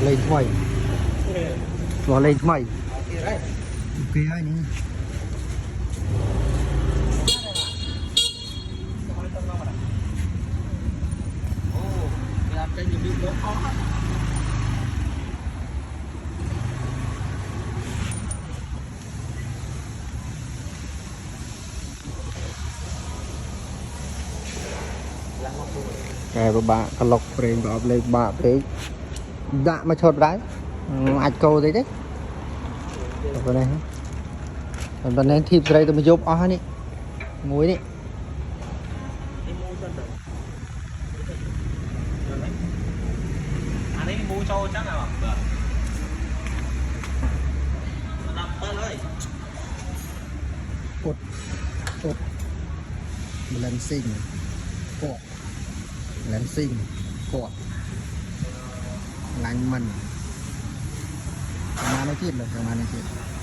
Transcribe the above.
lên mày bỏ lên mày ok ai nhỉ cái bà cái lọc frame bỏ lên bà thế đã mà chốt đấy ai câu đấy đấy bên này bên này thịt đây tôi mới giúp ó đi muối đi anh ấy mua cho chắc nào làm ơn ơi cột cột lần sinh cột lần sinh cột lạnh mình mà nó chết rồi mà nó chết